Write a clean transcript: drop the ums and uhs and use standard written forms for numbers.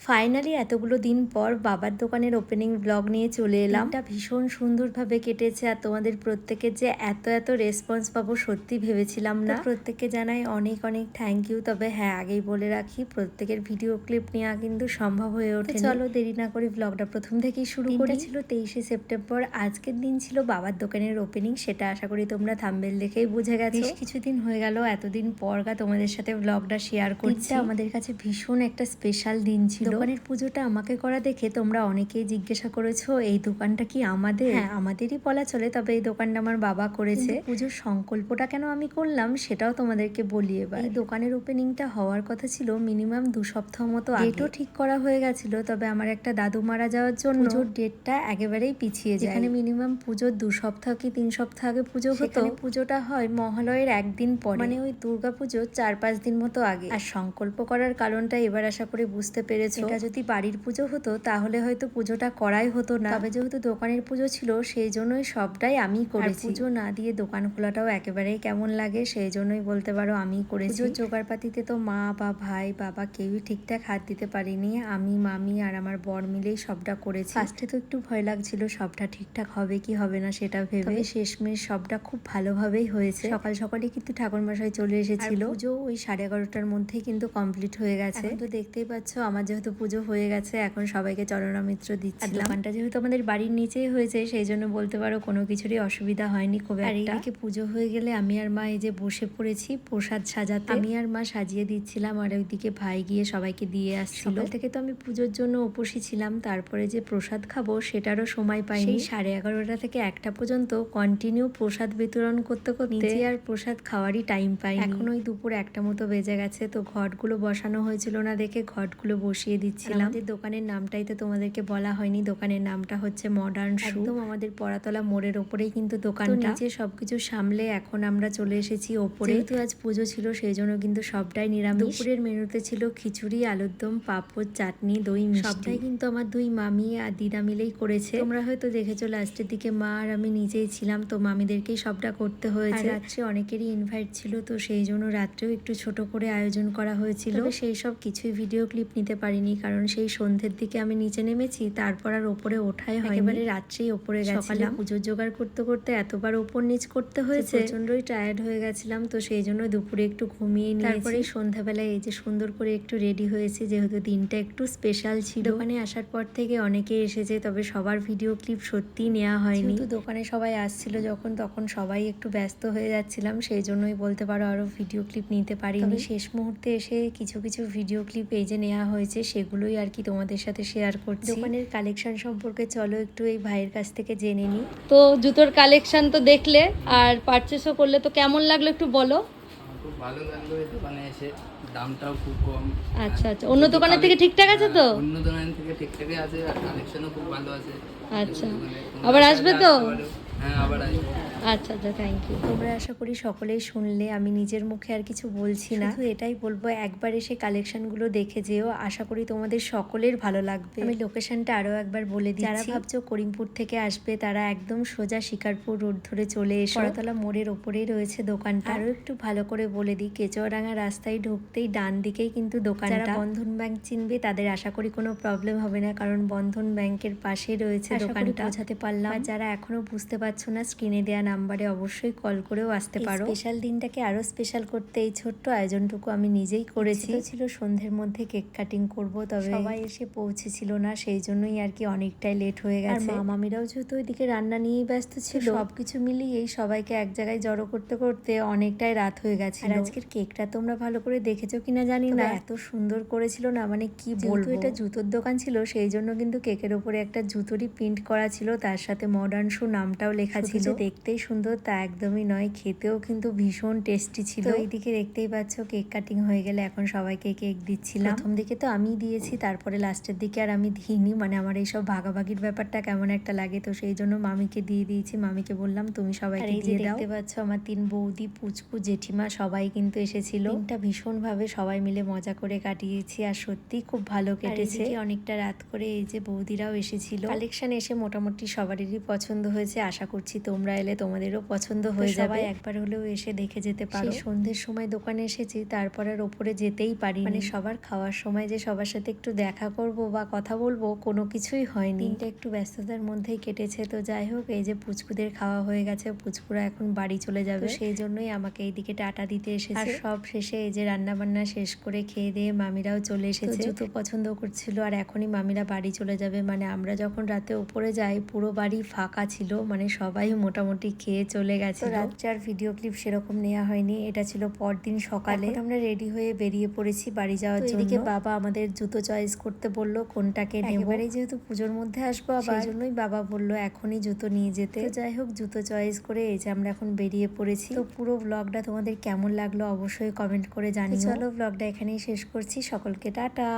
Finally এতগুলো দিন পর বাবার দোকানের ওপেনিং ব্লগ নিয়ে চলে এলাম। এটা ভীষণ সুন্দরভাবে কেটেছে আর তোমাদের প্রত্যেকের যে এত রেসপন্স পাবো সত্যি ভেবেছিলাম না। প্রত্যেককে জানাই অনেক অনেক থ্যাংক ইউ। তবে হ্যাঁ, আগেই বলে রাখি প্রত্যেকের ভিডিও ক্লিপ নেওয়া কিন্তু সম্ভব হয়ে ওঠে। চলো দেরি না করে ব্লগটা প্রথম থেকেই শুরু করি। ছিল 23শে সেপ্টেম্বর, আজকের দিন ছিল বাবার দোকানের ওপেনিং। সেটা আশা করি তোমরা থাম্বনেল দেখেই বুঝে গেছো। বেশ কিছুদিন হয়ে গেল এতদিন পর তোমাদের সাথে ব্লগটা শেয়ার করছি। আমাদের কাছে ভীষণ একটা স্পেশাল দিন ছিল। দোকানের পুজোটা আমাকে করা দেখে তোমরা অনেকেই জিজ্ঞাসা করেছো এই দোকানটা কি আমাদের। হ্যাঁ, আমাদেরই বলা চলে, তবে এই দোকানটা আমার বাবা করেছে। পুজোর সংকল্পটা কেন আমি করলাম সেটাও তোমাদেরকে বলি এবার। এই দোকানের ওপেনিংটা হওয়ার কথা ছিল মিনিমাম 2 সপ্তাহ মতো আগে। ডেটও ঠিক করা হয়ে গেছিল, তবে আমার একটা দাদু মারা যাওয়ার জন্য পুজোর ডেটটা একেবারেই পিছিয়ে যায়। এখানে মিনিমাম পুজোর 2 সপ্তাহ কি 3 সপ্তাহ আগে পুজো হতো। পুজোটা হয় মহালয়ের একদিন পরে, মানে ওই দুর্গা পুজো 4-5 দিন মতো আগে। আর সংকল্প করার কারণটা এবার আশা করে বুঝতে পেরেছো। এটা যদি বাড়ির পুজো হতো তাহলে হয়তো পুজোটা করাই হতো না, তবে যেহেতু দোকানের পুজো ছিল সেই জন্যই সবটাই আমি করেছি। পুজো না দিয়ে দোকান খোলাটাও একেবারেই কেমন লাগে, সেই জন্যই বলতে পারো আমি করেছি। পুজোর জোগাড়পাতিতে তো মা বা ভাই বাবা কেউই ঠিকঠাক হাত দিতে পারিনি, আমি মামি আর আমার বর মিলেই সবটা করেছি। ফার্স্টে তো একটু ভয় লাগছিল সবটা ঠিকঠাক হবে কি হবে না সেটা ভেবে, শেষমেশ সবটা খুব ভালোভাবেই হয়েছে। সকাল সকালে কিন্তু ঠাকুরমশাই চলে এসেছিল। পুজো ওই 11:30টার মধ্যেই কিন্তু কমপ্লিট হয়ে গেছে। তো দেখতেই পাচ্ছ আমার যেহেতু পুজো হয়ে গেছে, এখন সবাইকে চরণামিত্র দিচ্ছিলাম। দোকানটা যেহেতু আমাদের বাড়ির নিচেই হয়েছে সেই জন্য বলতে পারো কোনো কিছুরই অসুবিধা হয়নি খুব একটা। আর এইদিকে পুজো হয়ে গেলে আমি আর মা এই যে বসে পড়েছি প্রসাদ সাজাতে। আমি আর মা সাজিয়ে দিচ্ছিলাম আর ওইদিকে ভাই গিয়ে সবাইকে দিয়ে আসছিল। সকাল থেকে তো আমি পুজোর জন্য উপসী ছিলাম, তারপরে যে প্রসাদ খাবো সেটারও সময় পাইনি। সেই 11:30 থেকে 1টা পর্যন্ত কন্টিনিউ প্রসাদ বিতরণ করতে নিজে আর প্রসাদ খাওয়ারই টাইম পাইনি। এখন ওই দুপুর 1টা মতো বেজে গেছে, তো ঘটগুলো বসানো হয়েছিল না দেখে ঘটগুলো বসিয়ে দিচ্ছিলাম। আমাদের দোকানের নামটাই তো তোমাদেরকে বলা হয়নি, দোকানের নামটা হচ্ছে মডার্ন শু। একদম আমাদের পড়াতলা মোড়ের ওপরেই কিন্তু দোকানটা। নিচে সবকিছু সামলে এখন আমরা চলে এসেছি ওপরে। যেহেতু আজ পুজো ছিল সেই জন্য কিন্তু সবটাই নিরামিষ। দুপুরের মেনুতে ছিল খিচুড়ি, আলুর দম, পাঁপড়, চাটনি, দই, সবটাই কিন্তু আমার দুই মামি আর দিদা মিলেই করেছে। তোমরা হয়তো দেখেছো লাস্টের দিকে মা আর আমি নিজেই ছিলাম, তো মামিদেরকেই সবটা করতে হয়েছে। রাত্রে অনেকেরই ইনভাইট ছিল, তো সেই জন্য রাত্রেও একটু ছোট করে আয়োজন করা হয়েছিল। সেই সব কিছুই ভিডিও ক্লিপ নিতে পারিনি, কারণ সেই সন্ধ্যের দিকে আমি নিচে নেমেছি, তারপর আর ওপরে ওঠাই হয়। একেবারে রাত্রেই ওপরে গেছিলাম। পুজোর জোগাড় করতে করতে এতবার ওপর নিচ করতে হয়েছে, প্রচন্ডই টায়ার্ড হয়ে গেছিলাম, তো সেই জন্য দুপুরে একটু ঘুমিয়ে নিয়েছি। তারপরে সন্ধ্যাবেলায় এই যে সুন্দর করে একটু রেডি হয়েছে, যেহেতু দিনটা একটু স্পেশাল ছিল। দোকানে আসার পর থেকে অনেকে এসেছে, তবে সবার ভিডিও ক্লিপ সত্যিই নেওয়া হয়নি। তো দোকানে সবাই আসছিল যখন, তখন সবাই একটু ব্যস্ত হয়ে যাচ্ছিলাম, সেই জন্যই বলতে পারো আরো ভিডিও ক্লিপ নিতে পারিনি। শেষ মুহূর্তে এসে কিছু ভিডিও ক্লিপ এই যে নেওয়া হয়েছে সেগুলোই আর কি তোমাদের সাথে শেয়ার করছি। দোকানের কালেকশন সম্পর্কে চলো একটু এই ভাইয়ের কাছ থেকে জেনে নিই। তো জুতোর কালেকশন তো দেখলে আর পারচেসও করলে, তো কেমন লাগলো একটু বলো। খুব ভালো লাগলো এই দোকানে এসে, দামটাও খুব কম। আচ্ছা আচ্ছা, অন্য দোকানের থেকে ঠিকঠাক আছে তো? অন্য দোকানের থেকে ঠিকঠাকই আছে আর কালেকশনও খুব ভালো আছে। আচ্ছা, আবার আসবে তো? হ্যাঁ, আবার আসবে। আচ্ছা আচ্ছা, থ্যাংক ইউ। তোমরা আশা করি সকলেই শুনলে, আমি নিজের মুখে আর কিছু বলছি না, শুধু এটাই বলবো একবার এসে কালেকশনগুলো দেখে যেও, আশা করি তোমাদের সকলের ভালো লাগবে। আমি লোকেশনটা আরও একবার বলে দিচ্ছি। যারা ভাবছো করিমপুর থেকে আসবে তারা একদম সোজা শিকারপুর রোড ধরে চলে এসো, পড়াতলা মোড়ের ওপরেই রয়েছে দোকানটা। আরও একটু ভালো করে বলে দিই, কেচুয়াডাঙ্গা রাস্তায় ঢুকতেই ডান দিকেই কিন্তু দোকানটা। যারা বন্ধন ব্যাংক চিনবে তাদের আশা করি কোনো প্রবলেম হবে না, কারণ বন্ধন ব্যাংকের পাশেই রয়েছে দোকানটা। বোঝাতে পারলাম। আর যারা এখনো বুঝতে পারছো না, স্ক্রিনে দেওয়া নাম্বারে অবশ্যই কল করেও আসতে পারো। স্পেশাল দিনটাকে আরো স্পেশাল করতে এই ছোট্ট আয়োজনটুকু আমি নিজেই করেছি। ছিল সন্ধ্যের মধ্যে কেক কাটিং করব, তবে সবাই এসে পৌঁছেছিল না, সেই জন্যই আর কি অনেকটাই লেট হয়ে গেছে। আর মামিরাও যেহেতু ওইদিকে রান্না নিয়েই ব্যস্ত ছিল, সবকিছু মিলিয়েই সবাইকে এক জায়গায় জড়ো করতে করতে অনেকটাই রাত হয়ে গেছে। আর আজকের কেকটা তোমরা ভালো করে দেখেছো কিনা জানি না, এত সুন্দর করেছিল না, মানে কি বলবো। এটা জুতোর দোকান ছিল সেই জন্য কিন্তু কেকের উপরে একটা জুতোরই প্রিন্ট করা ছিল, তার সাথে মডার্ন শু নামটাও লেখা ছিল। দেখতেই সুন্দর তা একদমই নয়, খেতেও কিন্তু ভীষণ টেস্টি ছিল। এইদিকে দেখতেই পাচ্ছ কেক কাটিং হয়ে গেলে এখন সবাইকে কেক দিচ্ছিলাম। প্রথম দিকে তো আমি দিয়েছি, তারপরে লাস্টের দিকে আর আমি দিইনি, মানে আমার এইসব ভাগাভাগির ব্যাপারটা কেমন একটা লাগে, তো সেই জন্য মামিকে দিয়ে দিয়েছি। মামিকে বললাম তুমি সবাইকে দিয়ে দাও। দেখতে পাচ্ছ আমার 3 বৌদি, পুচকু, জেঠিমা সবাই কিন্তু এসেছিল। দিনটা ভীষণ ভাবে সবাই মিলে মজা করে কাটিয়েছি আর সত্যি খুব ভালো কেটেছে। অনেকটা রাত করে এই যে বৌদিরাও এসেছিল। কালেকশন এসে মোটামুটি সবারই পছন্দ হয়েছে, আশা করছি তোমরা এলে তোমাদের তোমাদেরও পছন্দ হয়ে যাবে, সবাই একবার হলেও এসে দেখে যেতে পারো। সন্ধ্যের সময় দোকানে এসেছি, তারপর আর ওপরে যেতেই পারি, মানে সবার খাওয়ার সময় যে সবার সাথে একটু দেখা করব বা কথা বলবো কোনো কিছুই হয়নি। দিনটা একটু ব্যস্ততার মধ্যেই কেটেছে। তো যাই হোক, এই যে পুচকুদের খাওয়া হয়ে গেছে, পুচকুরা এখন বাড়ি চলে যাবে, সেই জন্যই আমাকে এইদিকে টাটা দিতে এসেছে। আর সব শেষে এই যে রান্না বান্না শেষ করে খেয়ে দিয়ে মামিরাও চলে এসেছে। জুতো পছন্দ করছিল আর এখনই মামিরা বাড়ি চলে যাবে। মানে আমরা যখন রাতে উপরে যাই পুরো বাড়ি ফাঁকা ছিল, মানে সবাই মোটামুটি খেয়ে চলে গেছে। রাত্রে আর ভিডিও ক্লিপ সেরকম নেওয়া হয়নি, এটা ছিল পরদিন সকালে। আমরা রেডি হয়ে বেরিয়ে পড়েছি বাড়ি যাওয়ার জন্য। এদিকে বাবা আমাদের জুতো চয়েস করতে বললো কোনটাকে নেব, এবারে যেহেতু পুজোর মধ্যে আসবো আবার, সেই জন্যই বাবা বললো এখনই জুতো নিয়ে যেতে। তো যাই হোক, জুতো চয়েস করে এই যে আমরা এখন বেরিয়ে পড়েছি। তো পুরো ব্লগটা তোমাদের কেমন লাগলো অবশ্যই কমেন্ট করে জানিও। চলো ব্লগটা এখানেই শেষ করছি, সকলকে টাটা।